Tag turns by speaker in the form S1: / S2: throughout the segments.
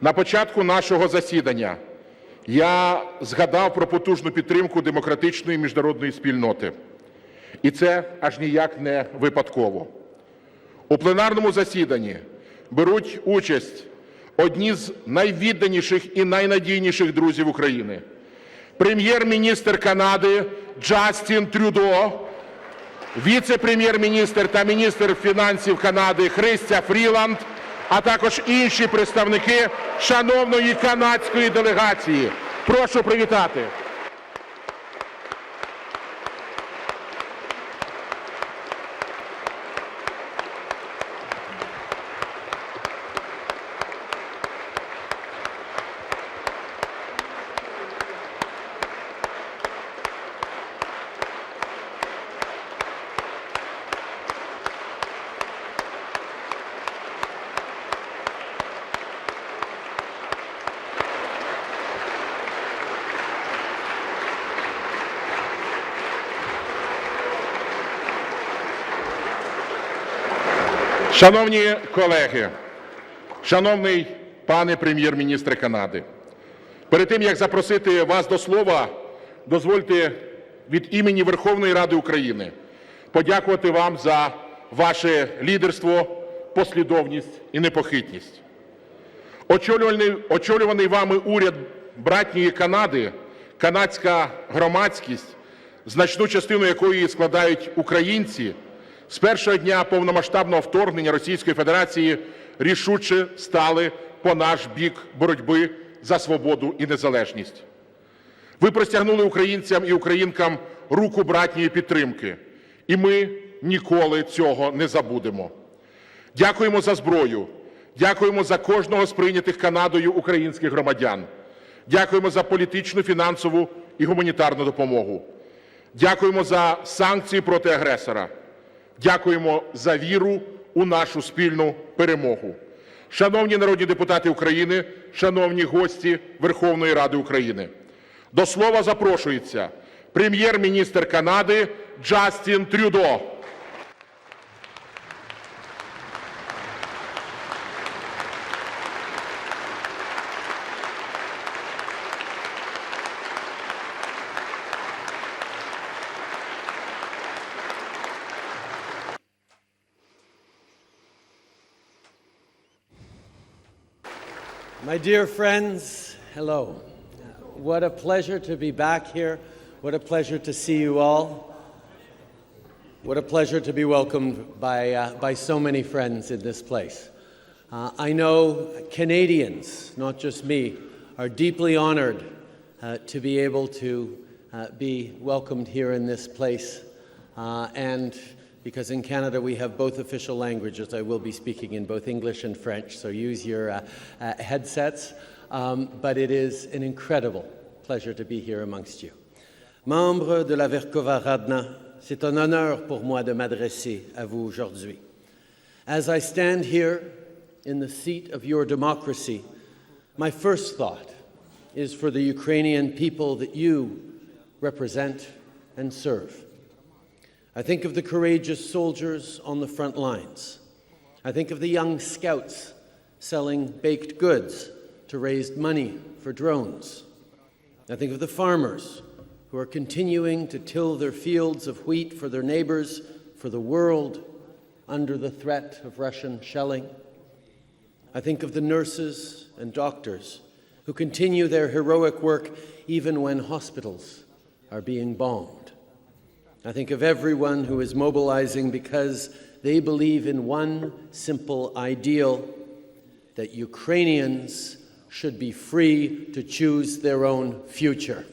S1: На початку нашого засідання я згадав про потужну підтримку демократичної міжнародної спільноти. І це аж ніяк не випадково. У пленарному засіданні беруть участь одні з найвідданіших і найнадійніших друзів України. Прем'єр-міністр Канади Джастін Трюдо, віце-прем'єр-міністр та міністр фінансів Канади Христя Фріланд, а також інші представники шановної канадської делегації. Прошу привітати. Шановні колеги, шановний пане прем'єр-міністре Канади, перед тим, як запросити вас до слова, дозвольте від імені Верховної Ради України подякувати вам за ваше лідерство, послідовність і непохитність. Очолюваний вами уряд братньої Канади, канадська громадськість, значну частину якої складають українці, з першого дня повномасштабного вторгнення Російської Федерації рішуче стали по наш бік боротьби за свободу і незалежність. Ви простягнули українцям і українкам руку братньої підтримки, і ми ніколи цього не забудемо. Дякуємо за зброю, дякуємо за кожного з прийнятих Канадою українських громадян, дякуємо за політичну, фінансову і гуманітарну допомогу, дякуємо за санкції проти агресора. Дякуємо за віру у нашу спільну перемогу. Шановні народні депутати України, шановні гості Верховної Ради України, до слова запрошується прем'єр-міністр Канади Джастін Трюдо.
S2: My dear friends, hello. What a pleasure to be back here. What a pleasure to see you all. What a pleasure to be welcomed by so many friends in this place. I know Canadians, not just me, are deeply honored to be able to be welcomed here in this place. And because in Canada we have both official languages, I will be speaking in both English and French, so use your headsets. But it is an incredible pleasure to be here amongst you. Membres de la Verkhovna Rada, c'est un honneur pour moi de m'adresser à vous aujourd'hui. As I stand here in the seat of your democracy, my first thought is for the Ukrainian people that you represent and serve. I think of the courageous soldiers on the front lines. I think of the young scouts selling baked goods to raise money for drones. I think of the farmers who are continuing to till their fields of wheat for their neighbors, for the world, under the threat of Russian shelling. I think of the nurses and doctors who continue their heroic work even when hospitals are being bombed. I think of everyone who is mobilizing because they believe in one simple ideal, that Ukrainians should be free to choose their own future.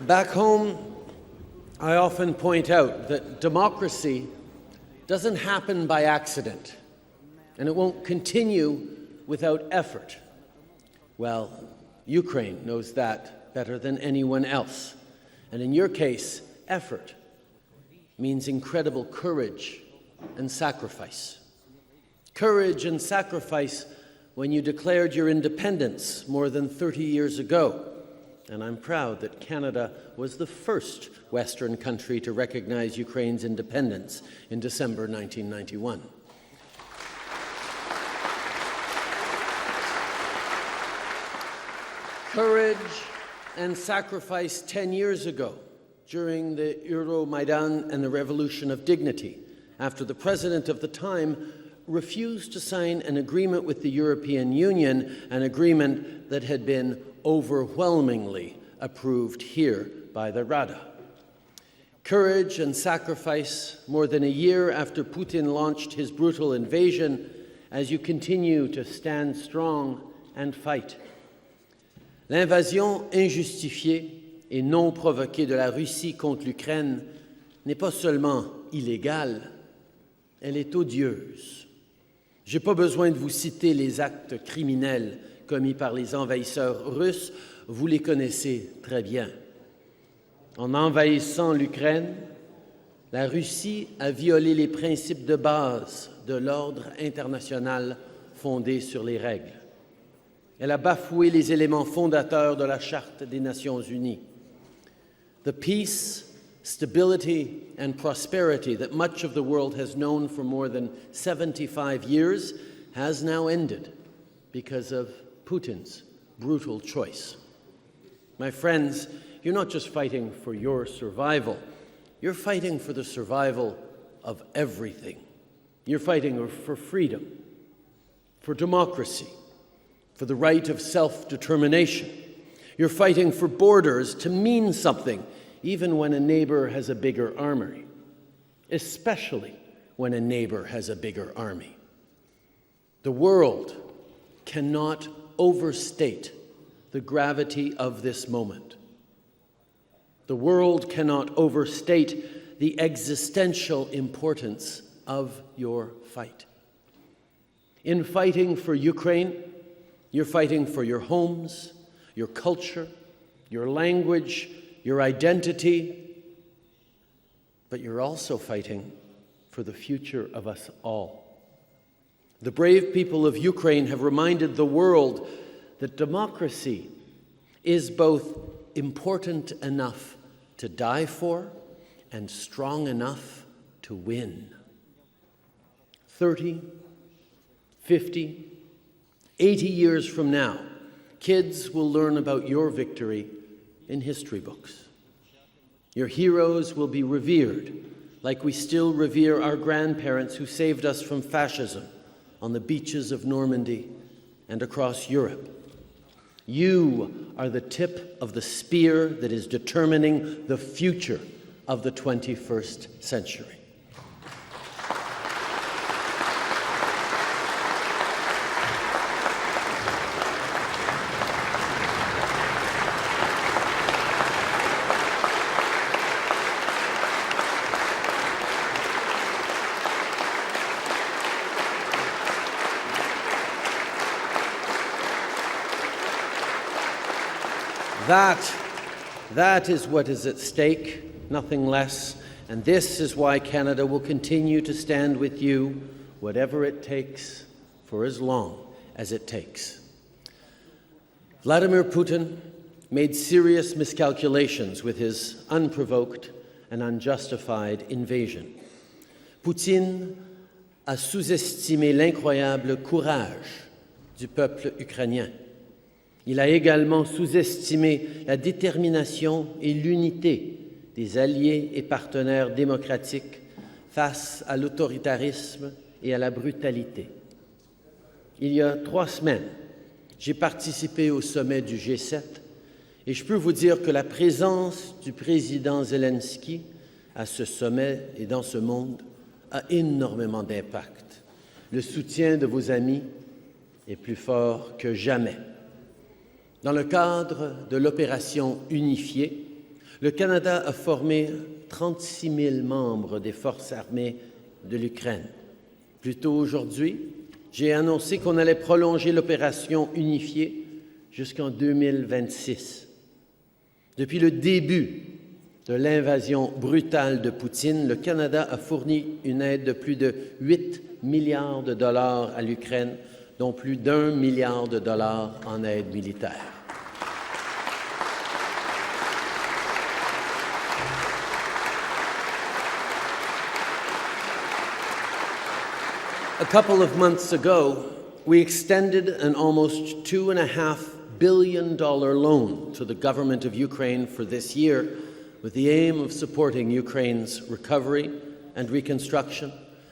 S2: Back home, I often point out that democracy doesn't happen by accident, and it won't continue without effort. Well, Ukraine knows that better than anyone else. And in your case, effort means incredible courage and sacrifice. Courage and sacrifice when you declared your independence more than 30 years ago. And I'm proud that Canada was the first Western country to recognize Ukraine's independence in December 1991. Courage and sacrifice 10 years ago during the Euromaidan and the Revolution of Dignity, after the president of the time refused to sign an agreement with the European Union, an agreement that had been overwhelmingly approved here by the Rada. Courage and sacrifice more than a year after Putin launched his brutal invasion, as you continue to stand strong and fight. L'invasion injustifiée et non provoquée de la Russie contre l'Ukraine n'est pas seulement illégale, elle est odieuse. Je n'ai pas besoin de vous citer les actes criminels commis par les envahisseurs russes, vous les connaissez très bien. En envahissant l'Ukraine, la Russie a violé les principes de base de l'ordre international fondé sur les règles. Elle a bafoué les éléments fondateurs de la Charte des Nations Unies. The peace, stability, and prosperity that much of the world has known for more than 75 years has now ended because of Putin's brutal choice. My friends, you're not just fighting for your survival, you're fighting for the survival of everything. You're fighting for freedom, for democracy, for the right of self-determination. You're fighting for borders to mean something, even when a neighbor has a bigger army, especially when a neighbor has a bigger army. The world cannot overstate the gravity of this moment. The world cannot overstate the existential importance of your fight. In fighting for Ukraine, you're fighting for your homes, your culture, your language, your identity, but you're also fighting for the future of us all. The brave people of Ukraine have reminded the world that democracy is both important enough to die for and strong enough to win. 30, 50, 80 years from now, kids will learn about your victory in history books. Your heroes will be revered, like we still revere our grandparents who saved us from fascism on the beaches of Normandy and across Europe. You are the tip of the spear that is determining the future of the 21st century. That is what is at stake, nothing less. And this is why Canada will continue to stand with you, whatever it takes, for as long as it takes. Vladimir Putin made serious miscalculations with his unprovoked and unjustified invasion. Poutine a sous-estimé l'incroyable courage du peuple ukrainien. Il a également sous-estimé la détermination et l'unité des alliés et partenaires démocratiques face à l'autoritarisme et à la brutalité. Il y a 3 semaines, j'ai participé au sommet du G7 et je peux vous dire que la présence du président Zelensky à ce sommet et dans ce monde a énormément d'impact. Le soutien de vos amis est plus fort que jamais. Dans le cadre de l'opération unifiée, le Canada a formé 36 000 membres des forces armées de l'Ukraine. Plus tôt aujourd'hui, j'ai annoncé qu'on allait prolonger l'opération unifiée jusqu'en 2026. Depuis le début de l'invasion brutale de Poutine, le Canada a fourni une aide de plus de 8 milliards de dollars à l'Ukraine, dont plus d'1 milliard de dollars en aide militaire. A couple of months ago, we extended an almost $2.5 billion loan to the government of Ukraine for this year with the aim of supporting Ukraine's recovery and reconstruction.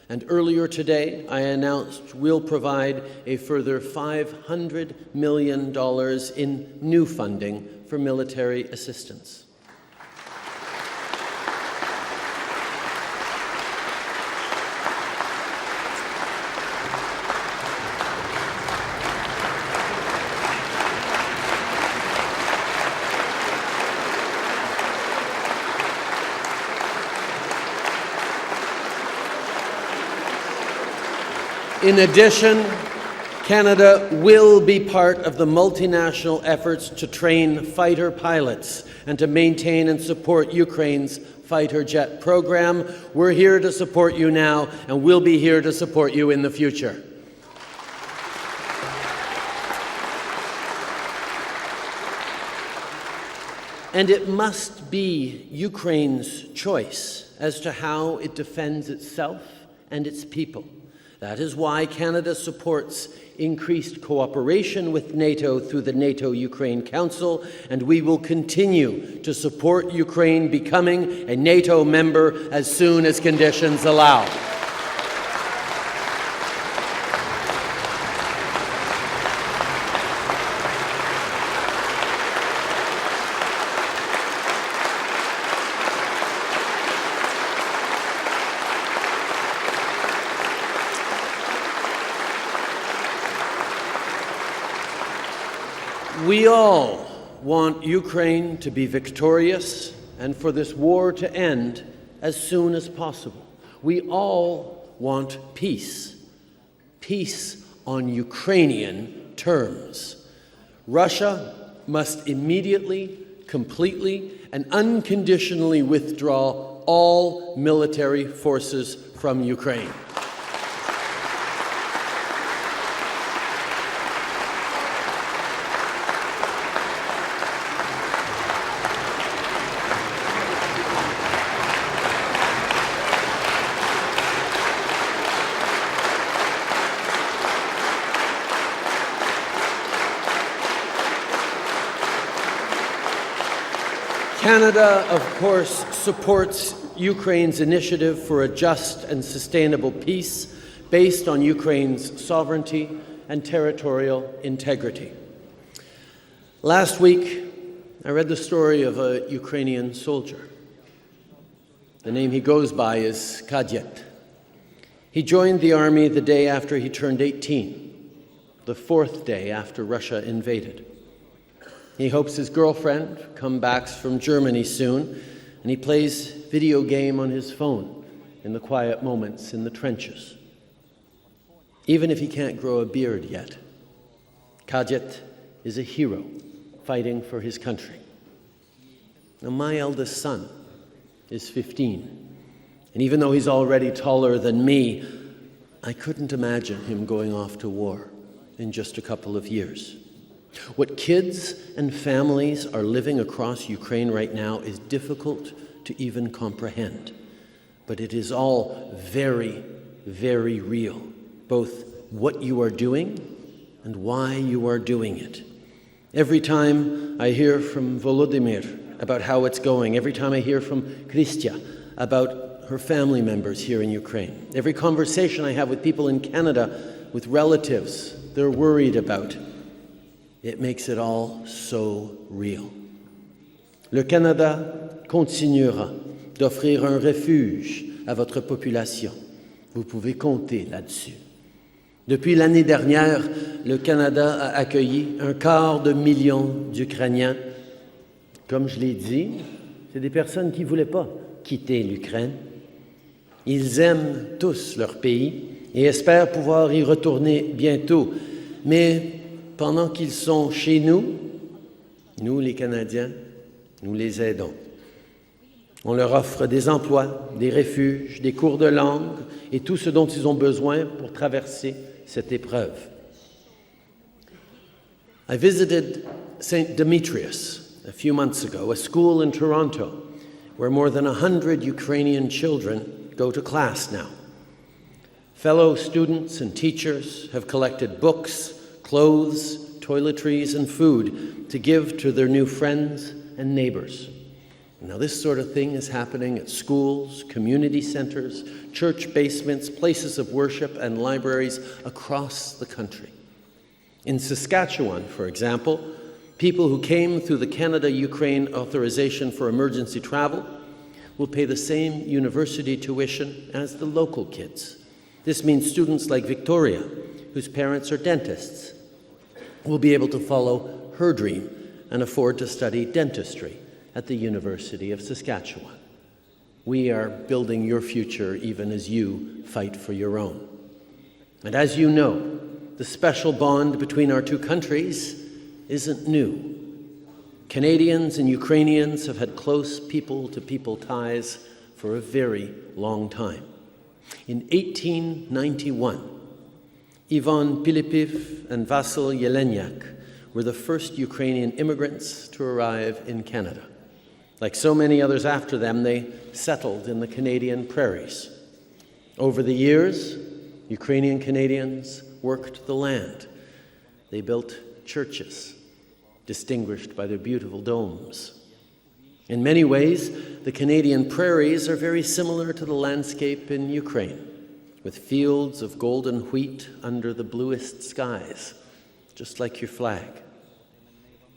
S2: And earlier today, I announced we'll provide a further $500 million in new funding for military assistance. In addition, Canada will be part of the multinational efforts to train fighter pilots and to maintain and support Ukraine's fighter jet program. We're here to support you now, and we'll be here to support you in the future. And it must be Ukraine's choice as to how it defends itself and its people. That is why Canada supports increased cooperation with NATO through the NATO-Ukraine Council, and we will continue to support Ukraine becoming a NATO member as soon as conditions allow. We all want Ukraine to be victorious and for this war to end as soon as possible. We all want peace. Peace on Ukrainian terms. Russia must immediately, completely, and unconditionally withdraw all military forces from Ukraine. Canada, of course, supports Ukraine's initiative for a just and sustainable peace based on Ukraine's sovereignty and territorial integrity. Last week, I read the story of a Ukrainian soldier. The name he goes by is Kadyet. He joined the army the day after he turned 18, the fourth day after Russia invaded. He hopes his girlfriend comes back from Germany soon, and he plays video game on his phone in the quiet moments in the trenches. Even if he can't grow a beard yet, Kadyet is a hero fighting for his country. Now, my eldest son is 15, and even though he's already taller than me, I couldn't imagine him going off to war in just a couple of years. What kids and families are living across Ukraine right now is difficult to even comprehend. But it is all very, very real, both what you are doing and why you are doing it. Every time I hear from Volodymyr about how it's going, every time I hear from Kristya about her family members here in Ukraine, every conversation I have with people in Canada, with relatives they're worried about, it makes it all so real. Le Canada continuera d'offrir un refuge à votre population. Vous pouvez compter là-dessus. Depuis l'année dernière, le Canada a accueilli 250 000 d'Ukrainiens. Comme je l'ai dit, c'est des personnes qui ne voulaient pas quitter l'Ukraine. Ils aiment tous leur pays et espèrent pouvoir y retourner bientôt. Mais pendant qu'ils sont chez nous, nous les Canadiens, nous les aidons. On leur offre des emplois, des refuges, des cours de langue et tout ce dont ils ont besoin pour traverser cette épreuve. I visited St. Demetrius a few months ago, a school in Toronto where more than 100 Ukrainian children go to class now. Fellow students and teachers have collected books, clothes, toiletries, and food to give to their new friends and neighbors. Now, this sort of thing is happening at schools, community centers, church basements, places of worship, and libraries across the country. In Saskatchewan, for example, people who came through the Canada-Ukraine Authorization for Emergency Travel will pay the same university tuition as the local kids. This means students like Victoria, whose parents are dentists, will be able to follow her dream and afford to study dentistry at the University of Saskatchewan. We are building your future even as you fight for your own. And as you know, the special bond between our two countries isn't new. Canadians and Ukrainians have had close people-to-people ties for a very long time. In 1891, Ivan Pilipiv and Vasil Yelenyak were the first Ukrainian immigrants to arrive in Canada. Like so many others after them, they settled in the Canadian prairies. Over the years, Ukrainian Canadians worked the land. They built churches, distinguished by their beautiful domes. In many ways, the Canadian prairies are very similar to the landscape in Ukraine, with fields of golden wheat under the bluest skies, just like your flag.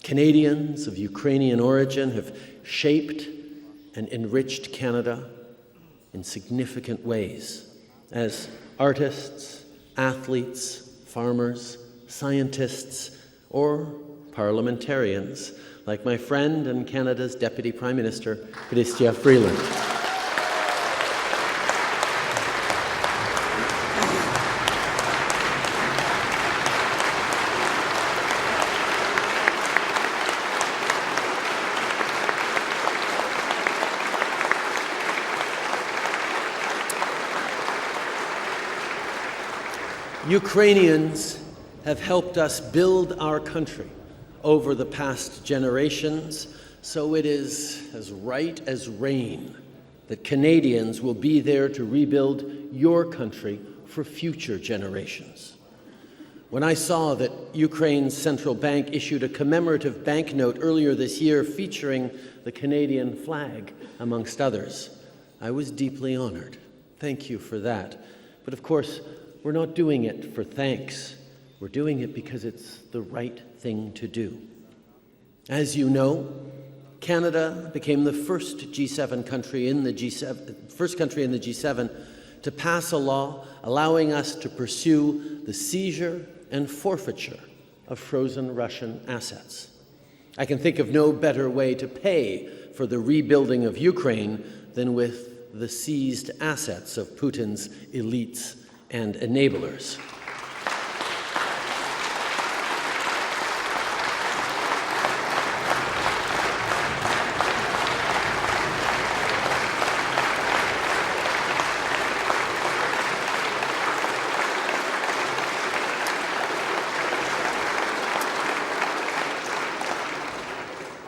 S2: Canadians of Ukrainian origin have shaped and enriched Canada in significant ways as artists, athletes, farmers, scientists, or parliamentarians, like my friend and Canada's Deputy Prime Minister, Chrystia Freeland. Ukrainians have helped us build our country over the past generations, so it is as right as rain that Canadians will be there to rebuild your country for future generations. When I saw that Ukraine's central bank issued a commemorative banknote earlier this year featuring the Canadian flag, amongst others, I was deeply honored. Thank you for that. But of course, we're not doing it for thanks. We're doing it because it's the right thing to do. As you know, Canada became the first country in the G7 to pass a law allowing us to pursue the seizure and forfeiture of frozen Russian assets. I can think of no better way to pay for the rebuilding of Ukraine than with the seized assets of Putin's elites and enablers.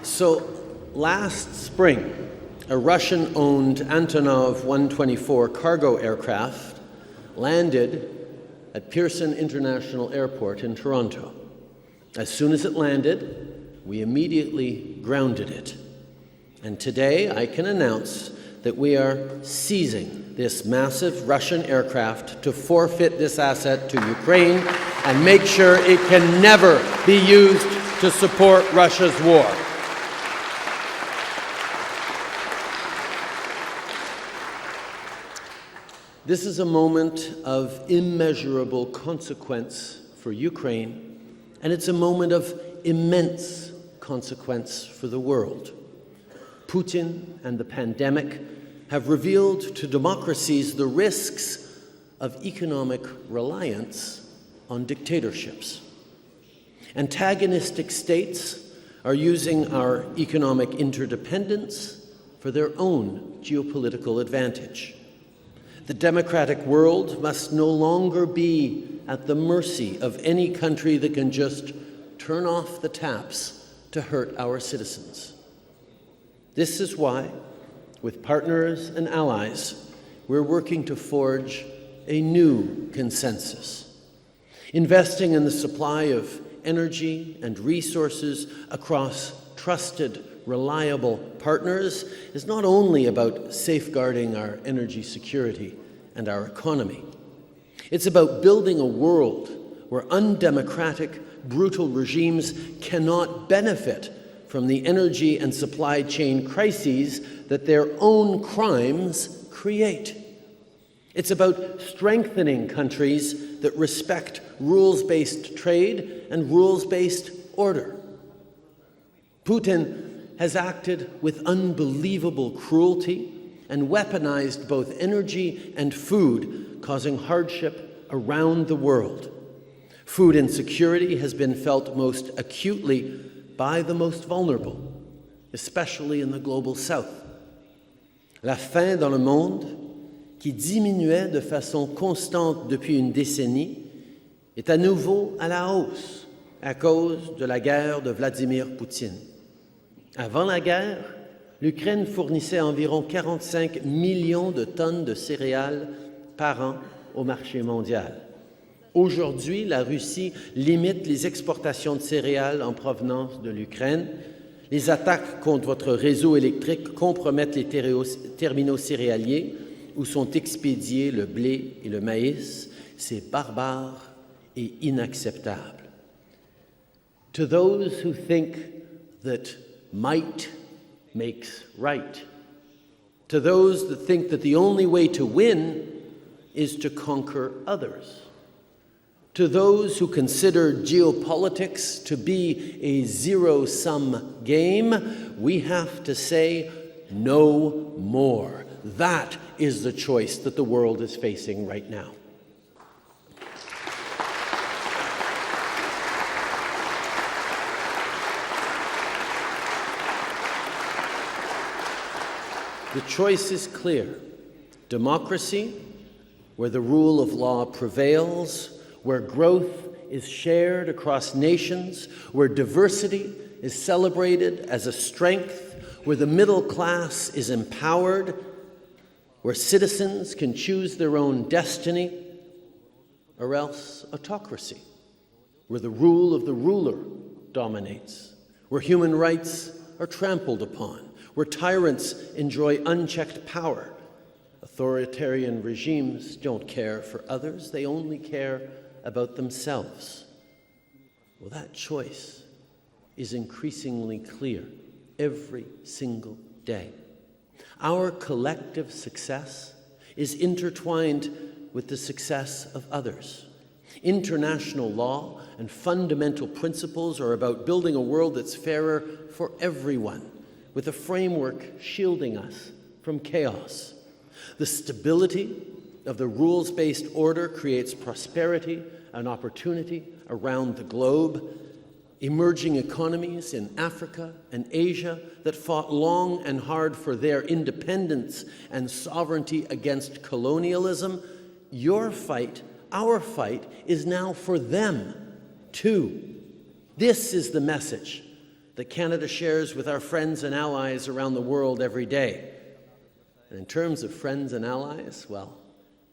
S2: So last spring, a Russian-owned Antonov 124 cargo aircraft landed at Pearson International Airport in Toronto. As soon as it landed, we immediately grounded it. And today I can announce that we are seizing this massive Russian aircraft to forfeit this asset to Ukraine and make sure it can never be used to support Russia's war. This is a moment of immeasurable consequence for Ukraine, and it's a moment of immense consequence for the world. Putin and the pandemic have revealed to democracies the risks of economic reliance on dictatorships. Antagonistic states are using our economic interdependence for their own geopolitical advantage. The democratic world must no longer be at the mercy of any country that can just turn off the taps to hurt our citizens. This is why, with partners and allies, we're working to forge a new consensus, investing in the supply of energy and resources across trusted, reliable partners is not only about safeguarding our energy security and our economy. It's about building a world where undemocratic, brutal regimes cannot benefit from the energy and supply chain crises that their own crimes create. It's about strengthening countries that respect rules-based trade and rules-based order. Putin has acted with unbelievable cruelty and weaponized both energy and food, causing hardship around the world. Food insecurity has been felt most acutely by the most vulnerable, especially in the global south. La faim dans le monde, qui diminuait de façon constante depuis une décennie, est à nouveau à la hausse à cause de la guerre de Vladimir Poutine. Avant la guerre, l'Ukraine fournissait environ 45 millions de tonnes de céréales par an au marché mondial. Aujourd'hui, la Russie limite les exportations de céréales en provenance de l'Ukraine. Les attaques contre votre réseau électrique compromettent les terminaux céréaliers où sont expédiés le blé et le maïs. C'est barbare et inacceptable. To those who think that might makes right, to those that think that the only way to win is to conquer others, to those who consider geopolitics to be a zero-sum game, we have to say no more. That is the choice that the world is facing right now. The choice is clear. Democracy, where the rule of law prevails, where growth is shared across nations, where diversity is celebrated as a strength, where the middle class is empowered, where citizens can choose their own destiny, or else autocracy, where the rule of the ruler dominates, where human rights are trampled upon, where tyrants enjoy unchecked power. Authoritarian regimes don't care for others, they only care about themselves. Well, that choice is increasingly clear every single day. Our collective success is intertwined with the success of others. International law and fundamental principles are about building a world that's fairer for everyone, with a framework shielding us from chaos. The stability of the rules-based order creates prosperity and opportunity around the globe. Emerging economies in Africa and Asia that fought long and hard for their independence and sovereignty against colonialism, your fight, our fight, is now for them too. This is the message that Canada shares with our friends and allies around the world every day. And in terms of friends and allies, well,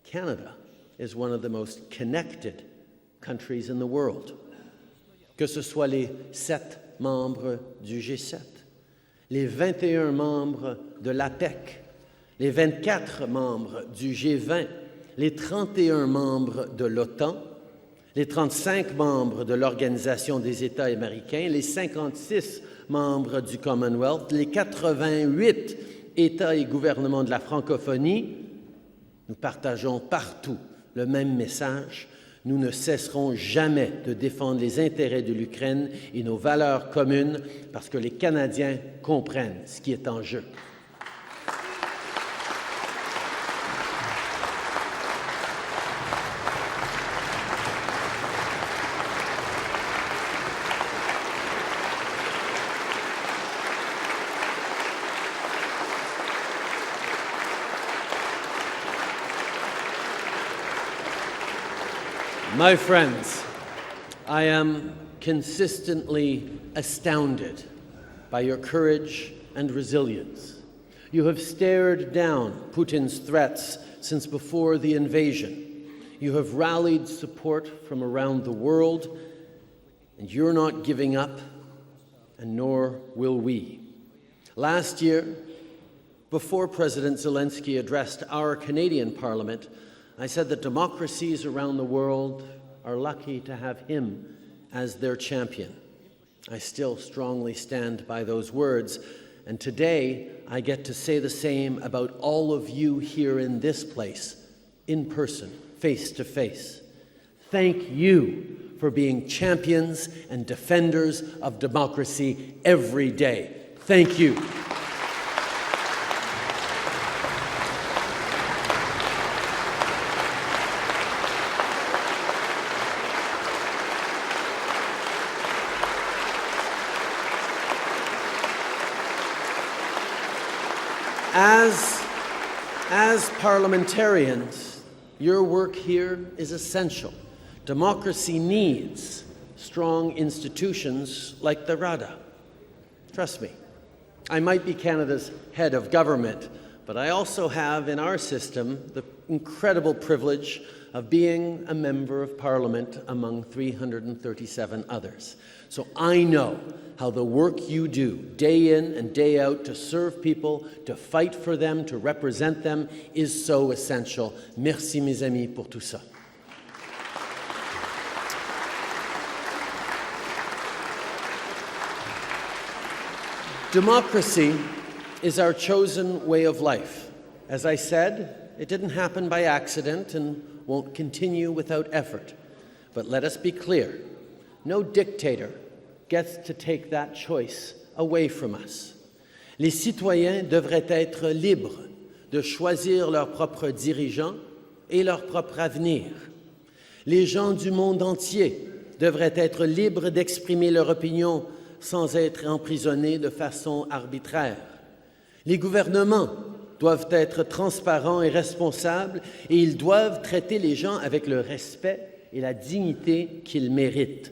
S2: Canada is one of the most connected countries in the world. Que ce soit les 7 membres du G7, les 21 membres de l'APEC, les 24 membres du G20, les 31 membres de l'OTAN, les 35 membres de l'Organisation des États américains, les 56 membres du Commonwealth, les 88 États et gouvernements de la francophonie, nous partageons partout le même message. Nous ne cesserons jamais de défendre les intérêts de l'Ukraine et nos valeurs communes parce que les Canadiens comprennent ce qui est en jeu. My friends, I am consistently astounded by your courage and resilience. You have stared down Putin's threats since before the invasion. You have rallied support from around the world, and you're not giving up, and nor will we. Last year, before President Zelensky addressed our Canadian Parliament, I said that democracies around the world are lucky to have him as their champion. I still strongly stand by those words, and today I get to say the same about all of you here in this place, in person, face to face. Thank you for being champions and defenders of democracy every day. Thank you. As parliamentarians, your work here is essential. Democracy needs strong institutions like the Rada. Trust me, I might be Canada's head of government, but I also have in our system the incredible privilege of being a member of Parliament among 337 others. So I know how the work you do day in and day out to serve people, to fight for them, to represent them is so essential. Merci mes amis pour tout ça. Democracy is our chosen way of life. As I said, it didn't happen by accident and won't continue without effort. But let us be clear, no dictator gets to take that choice away from us. Les citoyens devraient être libres de choisir leurs propres dirigeants et leur propre avenir. Les gens du monde entier devraient être libres d'exprimer leur opinion sans être emprisonnés de façon arbitraire. Les gouvernements doivent être transparents et responsables et ils doivent traiter les gens avec le respect et la dignité qu'ils méritent.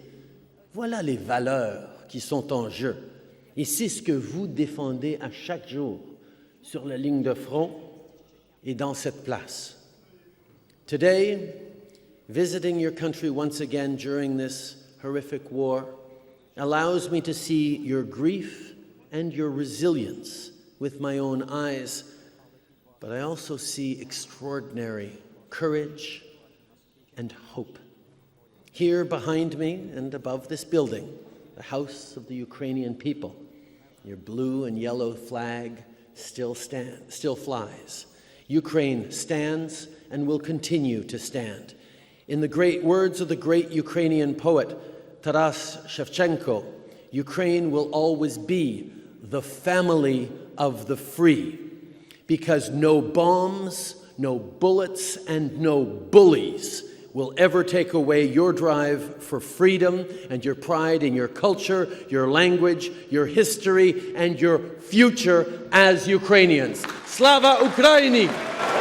S2: Voilà les valeurs qui sont en jeu. Et c'est ce que vous défendez à chaque jour sur la ligne de front et dans cette place. Today, visiting your country once again during this horrific war allows me to see your grief and your resilience with my own eyes, but I also see extraordinary courage and hope. Here behind me and above this building, the house of the Ukrainian people, your blue and yellow flag still flies. Ukraine stands and will continue to stand. In the great words of the great Ukrainian poet Taras Shevchenko, Ukraine will always be the family of the free, because no bombs, no bullets, and no bullies will ever take away your drive for freedom and your pride in your culture, your language, your history, and your future as Ukrainians. Slava Ukraini!